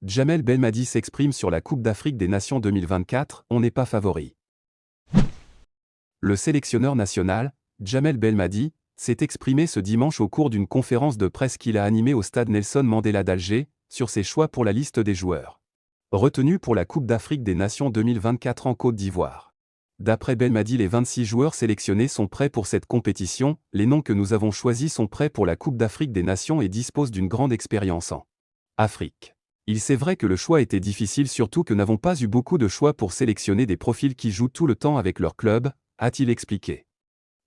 Djamel Belmadi s'exprime sur la Coupe d'Afrique des Nations 2024, on n'est pas favori. Le sélectionneur national, Djamel Belmadi, s'est exprimé ce dimanche au cours d'une conférence de presse qu'il a animée au stade Nelson Mandela d'Alger, sur ses choix pour la liste des joueurs retenus pour la Coupe d'Afrique des Nations 2024 en Côte d'Ivoire. D'après Belmadi, les 26 joueurs sélectionnés sont prêts pour cette compétition, les noms que nous avons choisis sont prêts pour la Coupe d'Afrique des Nations et disposent d'une grande expérience en Afrique. Il c'est vrai que le choix était difficile, surtout que nous n'avons pas eu beaucoup de choix pour sélectionner des profils qui jouent tout le temps avec leur club, a-t-il expliqué.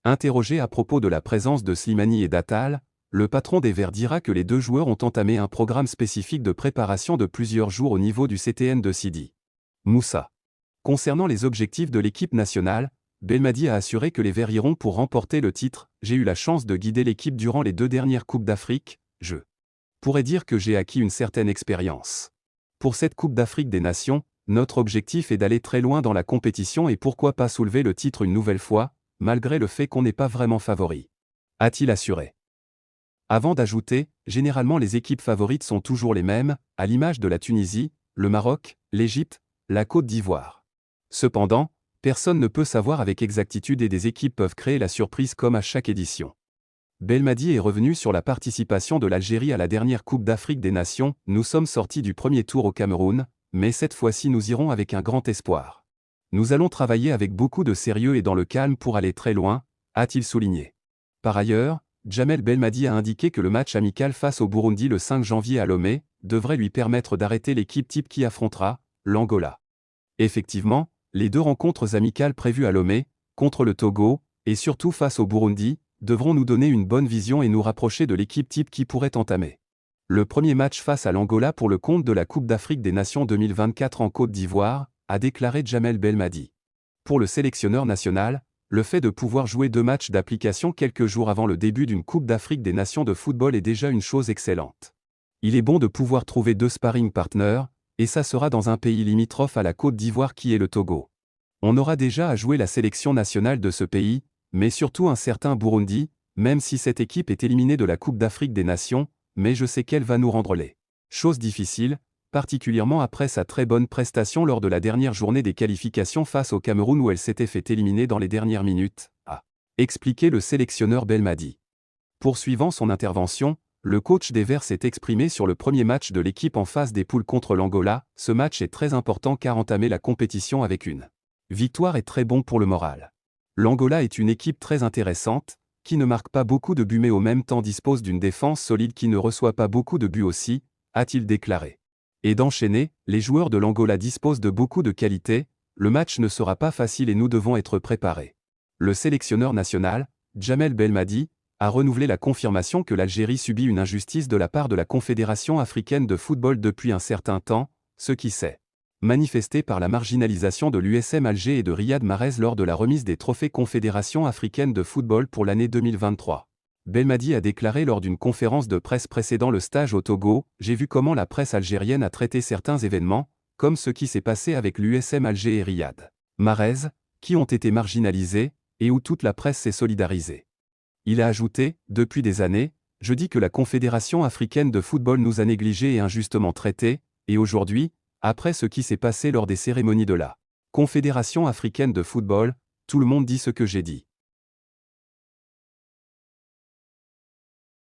Interrogé à propos de la présence de Slimani et d'Attal, le patron des Verts dira que les deux joueurs ont entamé un programme spécifique de préparation de plusieurs jours au niveau du CTN de Sidi Moussa. Concernant les objectifs de l'équipe nationale, Belmadi a assuré que les Verts iront pour remporter le titre. J'ai eu la chance de guider l'équipe durant les 2 dernières Coupes d'Afrique, je pourrais dire que j'ai acquis une certaine expérience. Pour cette Coupe d'Afrique des Nations, notre objectif est d'aller très loin dans la compétition et pourquoi pas soulever le titre une nouvelle fois, malgré le fait qu'on n'est pas vraiment favori, a-t-il assuré. Avant d'ajouter, généralement les équipes favorites sont toujours les mêmes, à l'image de la Tunisie, le Maroc, l'Égypte, la Côte d'Ivoire. Cependant, personne ne peut savoir avec exactitude et des équipes peuvent créer la surprise comme à chaque édition. Belmadi est revenu sur la participation de l'Algérie à la dernière Coupe d'Afrique des Nations. Nous sommes sortis du premier tour au Cameroun, mais cette fois-ci nous irons avec un grand espoir. Nous allons travailler avec beaucoup de sérieux et dans le calme pour aller très loin, a-t-il souligné. Par ailleurs, Djamel Belmadi a indiqué que le match amical face au Burundi le 5 janvier à Lomé devrait lui permettre d'arrêter l'équipe type qui affrontera l'Angola. Effectivement, les 2 rencontres amicales prévues à Lomé, contre le Togo, et surtout face au Burundi, devront nous donner une bonne vision et nous rapprocher de l'équipe type qui pourrait entamer le premier match face à l'Angola pour le compte de la Coupe d'Afrique des Nations 2024 en Côte d'Ivoire, a déclaré Djamel Belmadi. Pour le sélectionneur national, le fait de pouvoir jouer 2 matchs d'application quelques jours avant le début d'une Coupe d'Afrique des Nations de football est déjà une chose excellente. Il est bon de pouvoir trouver 2 sparring partners, et ça sera dans un pays limitrophe à la Côte d'Ivoire qui est le Togo. On aura déjà à jouer la sélection nationale de ce pays, mais surtout un certain Burundi, même si cette équipe est éliminée de la Coupe d'Afrique des Nations, mais je sais qu'elle va nous rendre les choses difficiles, particulièrement après sa très bonne prestation lors de la dernière journée des qualifications face au Cameroun où elle s'était fait éliminer dans les dernières minutes, a expliqué le sélectionneur Belmadi. Poursuivant son intervention, le coach des Verts s'est exprimé sur le premier match de l'équipe en phase des poules contre l'Angola. Ce match est très important car entamer la compétition avec une victoire est très bon pour le moral. L'Angola est une équipe très intéressante, qui ne marque pas beaucoup de buts mais au même temps dispose d'une défense solide qui ne reçoit pas beaucoup de buts aussi, a-t-il déclaré. Et d'enchaîner, les joueurs de l'Angola disposent de beaucoup de qualités, le match ne sera pas facile et nous devons être préparés. Le sélectionneur national, Djamel Belmadi, a renouvelé la confirmation que l'Algérie subit une injustice de la part de la Confédération africaine de football depuis un certain temps, ce qui s'est manifesté par la marginalisation de l'USM Alger et de Riyad Mahrez lors de la remise des trophées Confédération africaine de football pour l'année 2023. Belmadi a déclaré lors d'une conférence de presse précédant le stage au Togo, « J'ai vu comment la presse algérienne a traité certains événements, comme ce qui s'est passé avec l'USM Alger et Riyad Mahrez, qui ont été marginalisés, et où toute la presse s'est solidarisée. » Il a ajouté, « Depuis des années, je dis que la Confédération africaine de football nous a négligés et injustement traités, et aujourd'hui, après ce qui s'est passé lors des cérémonies de la Confédération africaine de football, tout le monde dit ce que j'ai dit. »